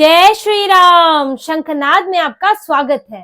जय श्री राम। शंखनाद में आपका स्वागत है।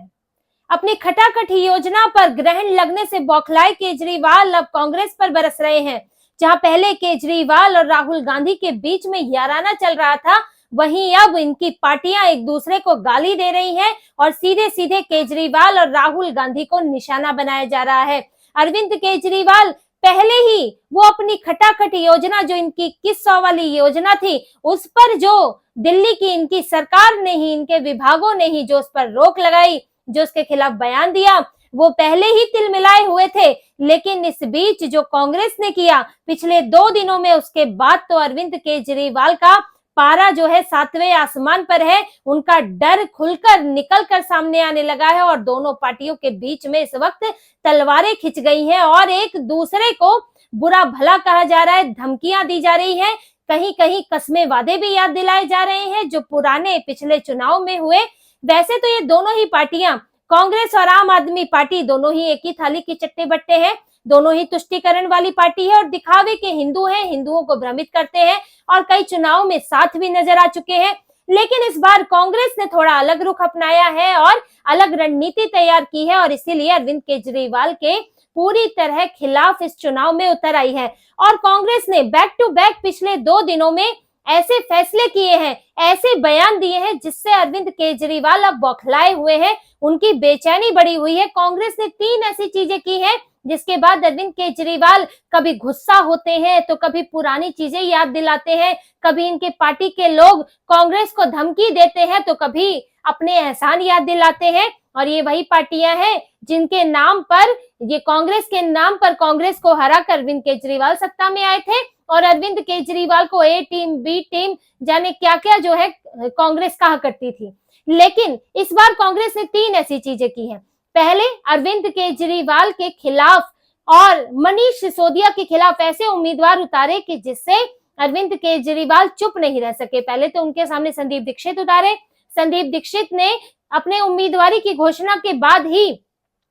अपनी खटाखट योजना पर ग्रहण लगने से बौखलाए केजरीवाल अब कांग्रेस पर बरस रहे हैं। जहां पहले केजरीवाल और राहुल गांधी के बीच में याराना चल रहा था, वहीं अब इनकी पार्टियां एक दूसरे को गाली दे रही हैं और सीधे सीधे केजरीवाल और राहुल गांधी को निशाना बनाया जा रहा है। अरविंद केजरीवाल पहले ही वो अपनी खटाखट योजना, जो इनकी 2100 वाली योजना थी, उस पर जो दिल्ली की इनकी सरकार ने ही, इनके विभागों ने ही जो उस पर रोक लगाई, जो उसके खिलाफ बयान दिया, वो पहले ही तिलमिलाए हुए थे। लेकिन इस बीच जो कांग्रेस ने किया पिछले 2 दिनों में, उसके बाद तो अरविंद केजरीवाल का पारा जो है 7वें आसमान पर है। उनका डर खुलकर निकल कर सामने आने लगा है और दोनों पार्टियों के बीच में इस वक्त तलवारें खिंच गई हैं और एक दूसरे को बुरा भला कहा जा रहा है, धमकियां दी जा रही हैं, कहीं कहीं कस्में वादे भी याद दिलाए जा रहे हैं जो पुराने पिछले चुनाव में हुए। वैसे तो ये दोनों ही पार्टियां, कांग्रेस और आम आदमी पार्टी, दोनों ही एक ही थाली के चट्टे बट्टे हैं। दोनों ही तुष्टीकरण वाली पार्टी है और दिखावे के हिंदू हैं, हिंदुओं को भ्रमित करते हैं और कई चुनाव में साथ भी नजर आ चुके हैं। लेकिन इस बार कांग्रेस ने थोड़ा अलग रुख अपनाया है और अलग रणनीति तैयार की है और इसीलिए अरविंद केजरीवाल के पूरी तरह खिलाफ इस चुनाव में उतर आई है। और कांग्रेस ने बैक टू बैक पिछले 2 दिनों में ऐसे फैसले किए हैं, ऐसे बयान दिए हैं, जिससे अरविंद केजरीवाल अब बौखलाए हुए हैं, उनकी बेचैनी बढ़ी हुई है। कांग्रेस ने 3 ऐसी चीजें की हैं जिसके बाद अरविंद केजरीवाल कभी गुस्सा होते हैं तो कभी पुरानी चीजें याद दिलाते हैं, कभी इनके पार्टी के लोग कांग्रेस को धमकी देते हैं तो कभी अपने एहसान याद दिलाते हैं। और ये वही पार्टियां हैं जिनके नाम पर, ये कांग्रेस के नाम पर कांग्रेस को हराकर अरविंद केजरीवाल सत्ता में आए थे और अरविंद केजरीवाल को ए टीम, बी टीम, जाने क्या क्या जो है कांग्रेस कहा करती थी। लेकिन इस बार कांग्रेस ने 3 ऐसी चीजें की हैं। पहले, अरविंद केजरीवाल के खिलाफ और मनीष सिसोदिया के खिलाफ ऐसे उम्मीदवार उतारे कि जिससे अरविंद केजरीवाल चुप नहीं रह सके। पहले तो उनके सामने संदीप दीक्षित उतारे। संदीप दीक्षित ने अपने उम्मीदवारी की घोषणा के बाद ही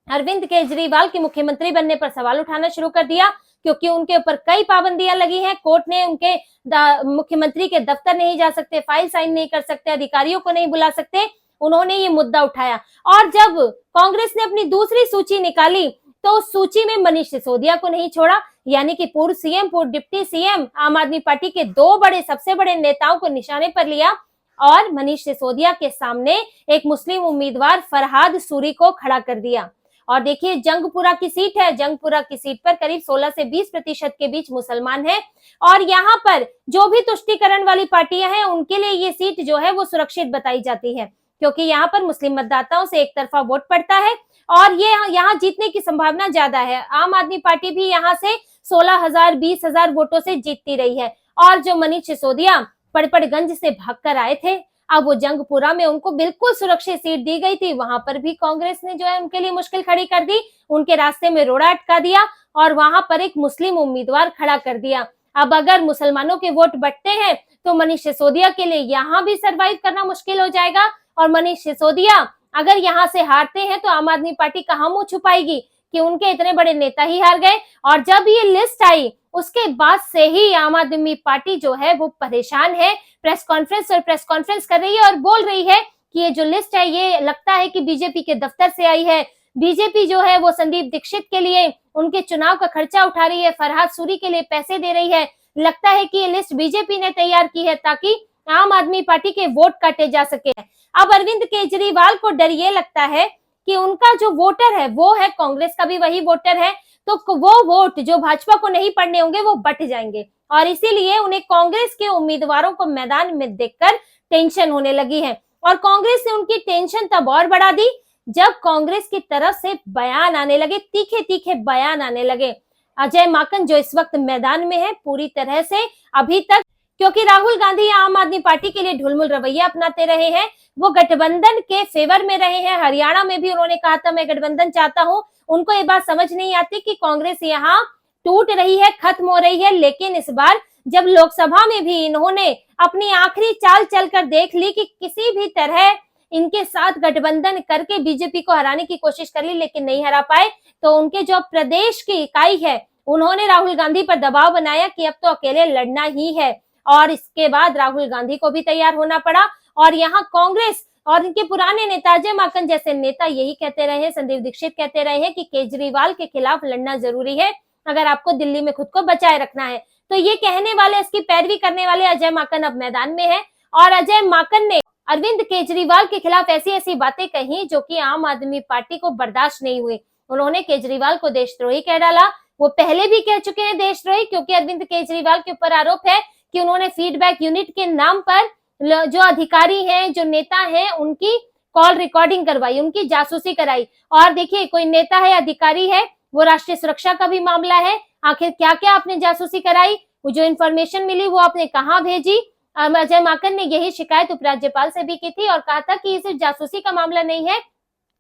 अरविंद केजरीवाल के मुख्यमंत्री बनने पर सवाल उठाना शुरू कर दिया, क्योंकि उनके ऊपर कई पाबंदियां लगी हैं। कोर्ट ने उनके मुख्यमंत्री के दफ्तर नहीं जा सकते, फाइल साइन नहीं कर सकते, अधिकारियों को नहीं बुला सकते। उन्होंने ये मुद्दा उठाया और जब कांग्रेस ने अपनी दूसरी सूची निकाली तो उस सूची में मनीष सिसोदिया को नहीं छोड़ा, यानी कि पूर्व सीएम, पूर्व डिप्टी सीएम, आम आदमी पार्टी के 2 बड़े, सबसे बड़े नेताओं को निशाने पर लिया और मनीष सिसोदिया के सामने एक मुस्लिम उम्मीदवार फरहाद सूरी को खड़ा कर दिया। और देखिए, जंगपुरा की सीट है, जंगपुरा की सीट पर करीब 16 से 20% के बीच मुसलमान हैं और यहाँ पर जो भी तुष्टीकरण वाली पार्टियां हैं उनके लिए ये सीट जो है वो सुरक्षित बताई जाती है, क्योंकि यहाँ पर मुस्लिम मतदाताओं से एक तरफा वोट पड़ता है और ये यहाँ जीतने की संभावना ज्यादा है। आम आदमी पार्टी भी यहाँ से 16,000, 20,000 वोटों से जीतती रही है और जो मनीष सिसोदिया पड़पड़गंज से भागकर आए थे, अब वो जंगपुरा में उनको बिल्कुल सुरक्षित सीट दी गई थी, वहां पर भी कांग्रेस ने जो है उनके लिए मुश्किल खड़ी कर दी, उनके रास्ते में रोड़ा अटका दिया और वहां पर एक मुस्लिम उम्मीदवार खड़ा कर दिया। अब अगर मुसलमानों के वोट बढ़ते हैं तो मनीष सिसोदिया के लिए यहाँ भी सरवाइव करना मुश्किल हो जाएगा और मनीष सिसोदिया अगर यहाँ से हारते हैं तो आम आदमी पार्टी कहाँ मुंह छुपाएगी कि उनके इतने बड़े नेता ही हार गए। और जब ये लिस्ट आई उसके बाद से ही आम आदमी पार्टी जो है वो परेशान है, प्रेस कॉन्फ्रेंस कर रही है और बोल रही है कि ये जो लिस्ट है ये लगता है कि बीजेपी के दफ्तर से आई है। बीजेपी जो है वो संदीप दीक्षित के लिए उनके चुनाव का खर्चा उठा रही है, फरहाद सूरी के लिए पैसे दे रही है। लगता है कि ये लिस्ट बीजेपी ने तैयार की है ताकि आम आदमी पार्टी के वोट काटे जा सके। अब अरविंद केजरीवाल को डर ये लगता है कि उनका जो वोटर है वो है कांग्रेस का भी वही वोटर है, तो वो वोट जो भाजपा को नहीं पड़ने होंगे वो बट जाएंगे और इसीलिए उन्हें कांग्रेस के उम्मीदवारों को मैदान में देखकर टेंशन होने लगी है। और कांग्रेस ने उनकी टेंशन तब और बढ़ा दी जब कांग्रेस की तरफ से बयान आने लगे, तीखे तीखे बयान आने लगे। अजय माकन जो इस वक्त मैदान में है पूरी तरह से अभी तक, क्योंकि राहुल गांधी आम आदमी पार्टी के लिए ढुलमुल रवैया अपनाते रहे हैं, वो गठबंधन के फेवर में रहे हैं। हरियाणा में भी उन्होंने कहा था मैं गठबंधन चाहता हूं। उनको ये बात समझ नहीं आती कि कांग्रेस यहाँ टूट रही है, खत्म हो रही है। लेकिन इस बार जब लोकसभा में भी इन्होंने अपनी आखिरी चाल चलकर देख ली कि किसी भी तरह इनके साथ गठबंधन करके बीजेपी को हराने की कोशिश कर ली लेकिन नहीं हरा पाए, तो उनके जो प्रदेश की इकाई है उन्होंने राहुल गांधी पर दबाव बनाया कि अब तो अकेले लड़ना ही है और इसके बाद राहुल गांधी को भी तैयार होना पड़ा और यहाँ कांग्रेस और इनके पुराने नेता अजय माकन जैसे नेता यही कहते रहे हैं, संदीप दीक्षित कहते रहे हैं कि केजरीवाल के खिलाफ लड़ना जरूरी है अगर आपको दिल्ली में खुद को बचाए रखना है। तो ये कहने वाले, इसकी पैरवी करने वाले अजय माकन अब मैदान में है और अजय माकन ने अरविंद केजरीवाल के खिलाफ ऐसी ऐसी बातें कही जो कि आम आदमी पार्टी को बर्दाश्त नहीं हुई। उन्होंने केजरीवाल को देशद्रोही कह डाला। वो पहले भी कह चुके हैं देशद्रोही, क्योंकि अरविंद केजरीवाल के ऊपर आरोप है कि उन्होंने फीडबैक यूनिट के नाम पर जो अधिकारी हैं, जो नेता हैं, उनकी कॉल रिकॉर्डिंग करवाई, उनकी जासूसी कराई। और देखिए, कोई नेता है, अधिकारी है, वो राष्ट्रीय सुरक्षा का भी मामला है। आखिर क्या क्या आपने जासूसी कराई, वो जो इन्फॉर्मेशन मिली वो आपने कहाँ भेजी? अजय माकन ने यही शिकायत उपराज्यपाल से भी की थी और कहा था कि ये सिर्फ जासूसी का मामला नहीं है,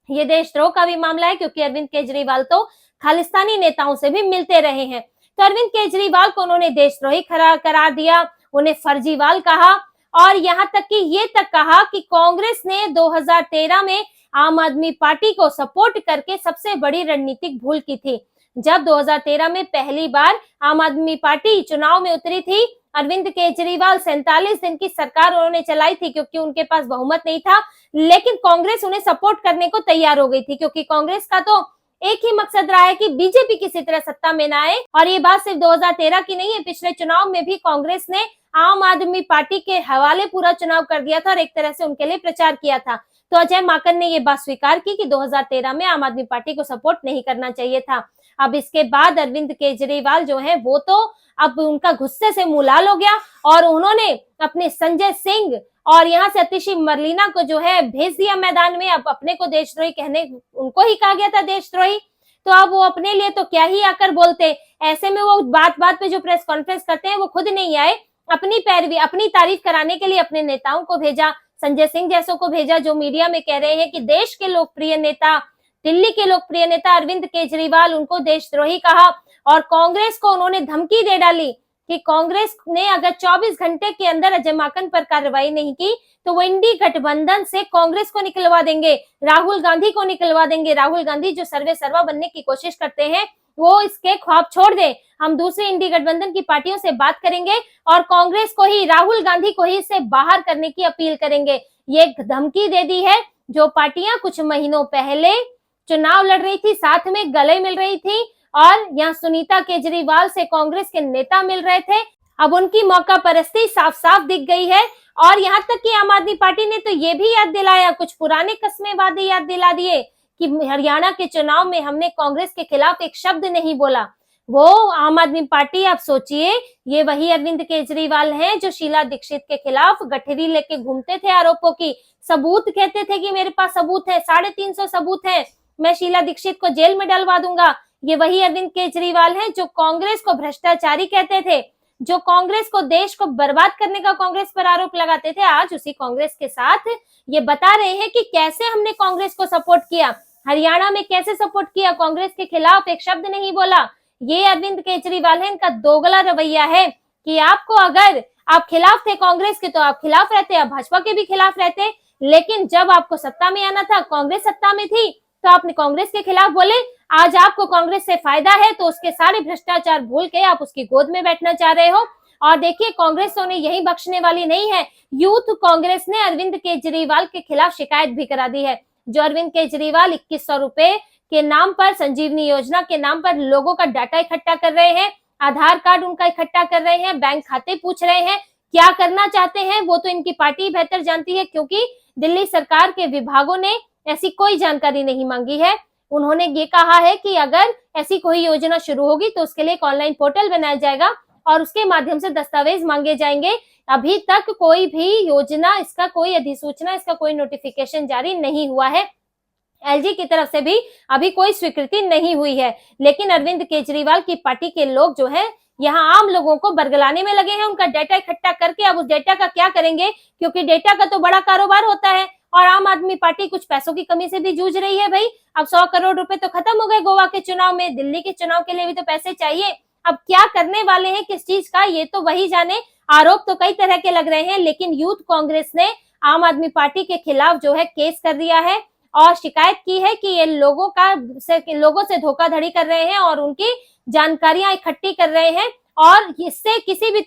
ये देशद्रोह का भी मामला है, क्योंकि अरविंद केजरीवाल तो खालिस्तानी नेताओं से भी मिलते रहे हैं। तो अरविंद केजरीवाल को उन्होंने देशद्रोही करार दिया, उन्हें फर्जीवाल कहा और यहाँ तक कि ये तक कहा कि कांग्रेस ने 2013 में आम आदमी पार्टी को सपोर्ट करके सबसे बड़ी रणनीतिक भूल की थी। जब 2013 में पहली बार आम आदमी पार्टी चुनाव में उतरी थी, अरविंद केजरीवाल 47 दिन की सरकार उन्होंने चलाई थी क्योंकि उनके पास बहुमत नहीं था, लेकिन कांग्रेस उन्हें सपोर्ट करने को तैयार हो गई थी, क्योंकि कांग्रेस का तो एक ही मकसद रहा है कि बीजेपी किसी तरह सत्ता में ना आए। और ये बात सिर्फ 2013 की नहीं है, पिछले चुनाव में भी कांग्रेस ने आम आदमी पार्टी के हवाले पूरा चुनाव कर दिया था और एक तरह से उनके लिए प्रचार किया था। तो अजय माकन ने ये बात स्वीकार की कि 2013 में आम आदमी पार्टी को सपोर्ट नहीं करना चाहिए था। अब इसके बाद अरविंद केजरीवाल जो है वो तो अब उनका गुस्से से मुंह लाल हो गया और उन्होंने अपने संजय सिंह और यहाँ से अतिशी मरलीना को जो है भेज दिया मैदान में। अब अपने को देशद्रोही कहने, उनको ही कहा गया था देशद्रोही, तो अब वो अपने लिए तो क्या ही आकर बोलते। ऐसे में वो बात बात पे जो प्रेस कॉन्फ्रेंस करते हैं वो खुद नहीं आए, अपनी पैरवी, अपनी तारीफ कराने के लिए अपने नेताओं को भेजा, संजय सिंह जैसों को भेजा, जो मीडिया में कह रहे हैं कि देश के लोकप्रिय नेता, दिल्ली के लोकप्रिय नेता अरविंद केजरीवाल, उनको देशद्रोही कहा। और कांग्रेस को उन्होंने धमकी दे डाली कि कांग्रेस ने अगर 24 घंटे के अंदर अजय माकन पर कार्रवाई नहीं की तो वो इंडी गठबंधन से कांग्रेस को निकलवा देंगे, राहुल गांधी को निकलवा देंगे। राहुल गांधी जो सर्वे सर्वा बनने की कोशिश करते हैं, वो इसके ख्वाब छोड़ दें, हम दूसरी इंडी गठबंधन की पार्टियों से बात करेंगे और कांग्रेस को ही, राहुल गांधी को ही इससे बाहर करने की अपील करेंगे। ये धमकी दे दी है। जो पार्टियां कुछ महीनों पहले चुनाव लड़ रही थी, साथ में गले मिल रही थी और यहाँ सुनीता केजरीवाल से कांग्रेस के नेता मिल रहे थे, अब उनकी मौका परस्ती साफ साफ दिख गई है। और यहाँ तक कि आम आदमी पार्टी ने तो ये भी याद दिलाया, कुछ पुराने कस्मे वादे याद दिला दिए कि हरियाणा के चुनाव में हमने कांग्रेस के खिलाफ एक शब्द नहीं बोला। वो आम आदमी पार्टी, आप सोचिए, ये वही अरविंद केजरीवाल हैं जो शीला दीक्षित के खिलाफ गठरी लेके घूमते थे आरोपों की, सबूत कहते थे कि मेरे पास सबूत है, 350 सबूत है, मैं शीला दीक्षित को जेल में डलवा दूंगा। ये वही अरविंद केजरीवाल हैं जो कांग्रेस को भ्रष्टाचारी कहते थे, जो कांग्रेस को, देश को बर्बाद करने का कांग्रेस पर आरोप लगाते थे। आज उसी कांग्रेस के साथ ये बता रहे हैं कि कैसे हमने कांग्रेस को सपोर्ट किया, हरियाणा में कैसे सपोर्ट किया, कांग्रेस के खिलाफ एक शब्द नहीं बोला। ये अरविंद केजरीवाल है, इनका दोगला रवैया है कि आपको, अगर आप खिलाफ थे कांग्रेस के तो आप खिलाफ रहते, आप भाजपा के भी खिलाफ रहते, लेकिन जब आपको सत्ता में आना था, कांग्रेस सत्ता में थी, तो आपने कांग्रेस के खिलाफ बोले। आज आपको कांग्रेस से फायदा है तो उसके सारे भ्रष्टाचार भूल के आप उसकी गोद में बैठना चाह रहे हो। और देखिए, कांग्रेस तो उन्हें यही बख्शने वाली नहीं है। यूथ कांग्रेस ने अरविंद केजरीवाल के खिलाफ शिकायत भी करा दी है। जो अरविंद केजरीवाल 2100 रुपए के नाम पर, संजीवनी योजना के नाम पर लोगों का डाटा इकट्ठा कर रहे हैं, आधार कार्ड उनका इकट्ठा कर रहे हैं, बैंक खाते पूछ रहे हैं, क्या करना चाहते हैं वो तो इनकी पार्टी बेहतर जानती है, क्योंकि दिल्ली सरकार के विभागों ने ऐसी कोई जानकारी नहीं मांगी है। उन्होंने ये कहा है कि अगर ऐसी कोई योजना शुरू होगी तो उसके लिए एक ऑनलाइन पोर्टल बनाया जाएगा और उसके माध्यम से दस्तावेज मांगे जाएंगे। अभी तक कोई भी योजना, इसका कोई अधिसूचना, इसका कोई नोटिफिकेशन जारी नहीं हुआ है। एलजी की तरफ से भी अभी कोई स्वीकृति नहीं हुई है। लेकिन अरविंद केजरीवाल की पार्टी के लोग जो है यहाँ आम लोगों को बरगलाने में लगे हैं, उनका डेटा इकट्ठा करके। अब उस डेटा का क्या करेंगे, क्योंकि डेटा का तो बड़ा कारोबार होता है और आम आदमी पार्टी कुछ पैसों की कमी से भी जूझ रही है। भाई, अब 100 करोड़ रुपए तो खत्म हो गए गोवा के चुनाव में, दिल्ली के चुनाव के लिए भी तो पैसे चाहिए। अब क्या करने वाले हैं, किस चीज का, ये तो वही जाने। आरोप तो कई तरह के लग रहे हैं, लेकिन यूथ कांग्रेस ने आम आदमी पार्टी के खिलाफ जो है केस कर दिया है और शिकायत की है कि ये लोगों से धोखाधड़ी कर रहे हैं और उनकी जानकारियां इकट्ठी कर रहे हैं और इससे किसी भी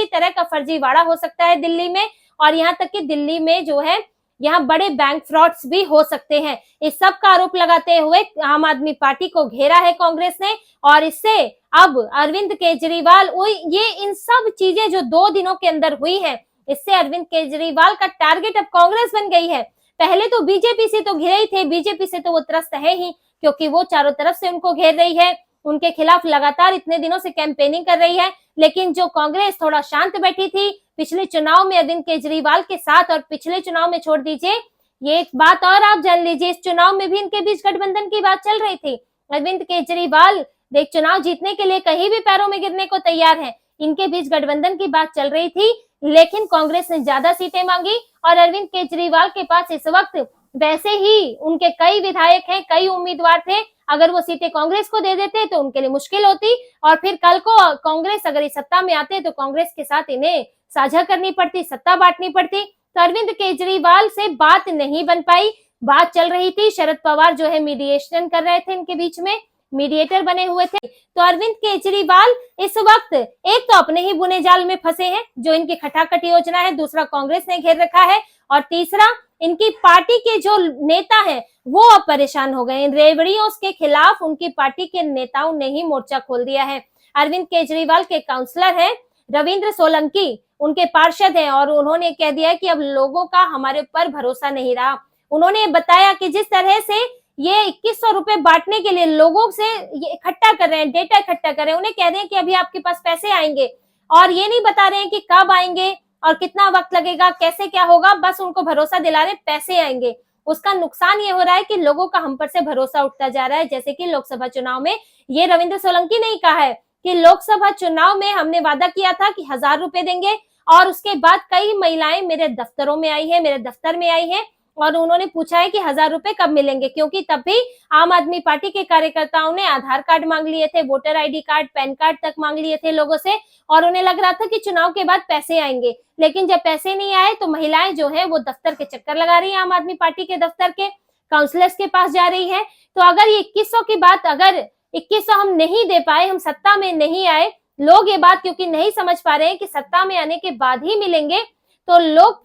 तरह का फर्जीवाड़ा हो सकता है दिल्ली में। और यहाँ तक कि दिल्ली में जो है यहाँ बड़े बैंक फ्रॉड्स भी हो सकते हैं। इस सब का आरोप लगाते हुए आम आदमी पार्टी को घेरा है कांग्रेस ने, और इससे अब अरविंद केजरीवाल ये इन सब चीजें जो 2 दिनों के अंदर हुई है, इससे अरविंद केजरीवाल का टारगेट अब कांग्रेस बन गई है। पहले तो बीजेपी से तो घिरे ही थे, बीजेपी से तो वो त्रस्त है ही, क्योंकि वो चारों तरफ से उनको घेर रही है, उनके खिलाफ लगातार इतने दिनों से कैंपेनिंग कर रही है। लेकिन जो कांग्रेस थोड़ा शांत बैठी थी पिछले चुनाव में अरविंद केजरीवाल के साथ, और पिछले चुनाव में छोड़ दीजिए, ये एक बात और आप जान लीजिए, इस चुनाव में भी इनके बीच गठबंधन की बात चल रही थी। अरविंद केजरीवाल देख चुनाव जीतने के लिए कहीं भी पैरों में गिरने को तैयार है, इनके बीच गठबंधन की बात चल रही थी, लेकिन कांग्रेस ने ज्यादा सीटें मांगी और अरविंद केजरीवाल के पास इस वक्त वैसे ही उनके कई विधायक हैं, कई उम्मीदवार थे, अगर वो सीटें कांग्रेस को दे देते तो उनके लिए मुश्किल होती, और फिर कल को कांग्रेस अगर इस सत्ता में आते तो कांग्रेस के साथ इन्हें साझा करनी पड़ती, सत्ता बांटनी पड़ती। तो अरविंद केजरीवाल से बात नहीं बन पाई, बात चल रही थी, शरद पवार जो है मीडिएशन कर रहे थे इनके बीच में, मीडिएटर बने हुए थे। तो अरविंद केजरीवाल इस वक्त एक तो अपने ही बुने जाल में फंसे हैं, जो इनकी खटाखट योजना है, दूसरा कांग्रेस ने घेर रखा है, और तीसरा इनकी पार्टी के जो नेता हैं वो अब परेशान हो गए। रेवड़ियों के खिलाफ उनकी पार्टी के नेताओं ने ही मोर्चा खोल दिया है। अरविंद केजरीवाल के काउंसलर हैं रविंद्र सोलंकी, उनके पार्षद हैं, और उन्होंने कह दिया कि अब लोगों का हमारे ऊपर भरोसा नहीं रहा। उन्होंने बताया कि जिस तरह से ये 2100 रुपए बांटने के लिए लोगों से ये इकट्ठा कर रहे हैं, डेटा इकट्ठा कर रहे हैं, उन्हें कह रहे हैं कि अभी आपके पास पैसे आएंगे, और ये नहीं बता रहे हैं कि कब आएंगे और कितना वक्त लगेगा, कैसे क्या होगा, बस उनको भरोसा दिला रहे पैसे आएंगे। उसका नुकसान ये हो रहा है कि लोगों का हम पर से भरोसा उठता जा रहा है। जैसे कि लोकसभा चुनाव में ये रविंद्र सोलंकी ने कहा है कि लोकसभा चुनाव में हमने वादा किया था कि 1000 रुपए देंगे, और उसके बाद कई महिलाएं मेरे दफ्तरों में आई है, मेरे दफ्तर में आई है, और उन्होंने पूछा है कि 1000 रुपए कब मिलेंगे, क्योंकि तब भी आम आदमी पार्टी के कार्यकर्ताओं ने आधार कार्ड मांग लिए थे, voter ID card, pan card तक मांग लिए थे लोगों से, और उन्हें लग रहा था कि चुनाव के बाद पैसे आएंगे। लेकिन जब पैसे नहीं आए तो महिलाएं जो है वो दफ्तर के चक्कर लगा रही है, आम आदमी पार्टी के दफ्तर के काउंसलर्स के पास जा रही है। तो अगर ये 2100 की बात, अगर 2100 हम नहीं दे पाए, हम सत्ता में नहीं आए, लोग ये बात क्योंकि नहीं समझ पा रहे हैं कि सत्ता में आने के बाद ही मिलेंगे, तो लोग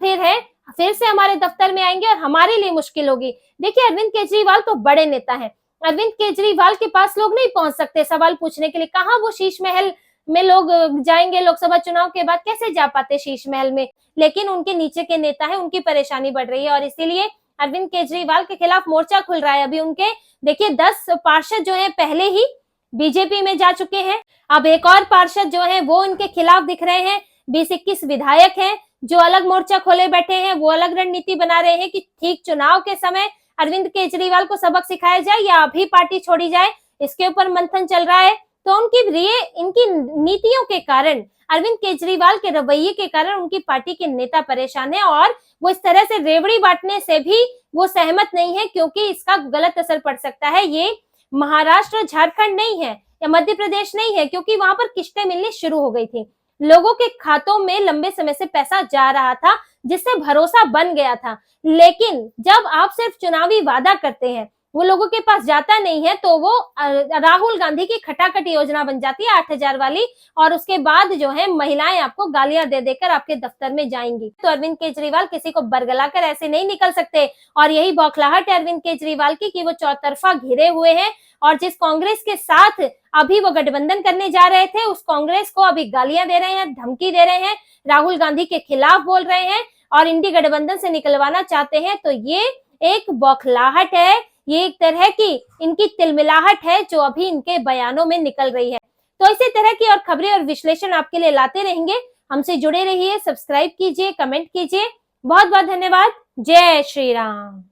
फिर से हमारे दफ्तर में आएंगे और हमारे लिए मुश्किल होगी। देखिए अरविंद केजरीवाल तो बड़े नेता हैं, अरविंद केजरीवाल के पास लोग नहीं पहुंच सकते सवाल पूछने के लिए। कहाँ वो शीश महल में लोग जाएंगे लोकसभा चुनाव के बाद, कैसे जा पाते शीश महल में? लेकिन उनके नीचे के नेता है, उनकी परेशानी बढ़ रही है, और इसीलिए अरविंद केजरीवाल के खिलाफ मोर्चा खुल रहा है। अभी उनके देखिए 10 पार्षद जो है पहले ही बीजेपी में जा चुके हैं, अब एक और पार्षद जो है वो इनके खिलाफ दिख रहे हैं। 20-21 विधायक हैं जो अलग मोर्चा खोले बैठे हैं, वो अलग रणनीति बना रहे हैं कि ठीक चुनाव के समय अरविंद केजरीवाल को सबक सिखाया जाए या अभी पार्टी छोड़ी जाए, इसके ऊपर मंथन चल रहा है। तो इनकी नीतियों के कारण, अरविंद केजरीवाल के रवैये के कारण उनकी पार्टी के नेता परेशान है, और वो इस तरह से रेवड़ी बांटने से भी वो सहमत नहीं है, क्योंकि इसका गलत असर पड़ सकता है। ये महाराष्ट्र, झारखंड नहीं है या मध्य प्रदेश नहीं है, क्योंकि वहां पर किस्तें मिलनी शुरू हो गई थी, लोगों के खातों में लंबे समय से पैसा जा रहा था, जिससे भरोसा बन गया था। लेकिन जब आप सिर्फ चुनावी वादा करते हैं, वो लोगों के पास जाता नहीं है, तो वो राहुल गांधी की खटाखट योजना बन जाती है 8000 वाली, और उसके बाद जो है महिलाएं आपको गालियां दे देकर आपके दफ्तर में जाएंगी। तो अरविंद केजरीवाल किसी को बरगलाकर ऐसे नहीं निकल सकते, और यही बौखलाहट है अरविंद केजरीवाल की कि वो चौतरफा घिरे हुए हैं, और जिस कांग्रेस के साथ अभी वो गठबंधन करने जा रहे थे, उस कांग्रेस को अभी गालियां दे रहे हैं, धमकी दे रहे हैं, राहुल गांधी के खिलाफ बोल रहे हैं, और इंडी गठबंधन से निकलवाना चाहते हैं। तो ये एक बौखलाहट है, ये एक तरह की इनकी तिलमिलाहट है जो अभी इनके बयानों में निकल रही है। तो इसी तरह की और खबरें और विश्लेषण आपके लिए लाते रहेंगे, हमसे जुड़े रहिए, सब्सक्राइब कीजिए, कमेंट कीजिए। बहुत बहुत धन्यवाद। जय श्री राम।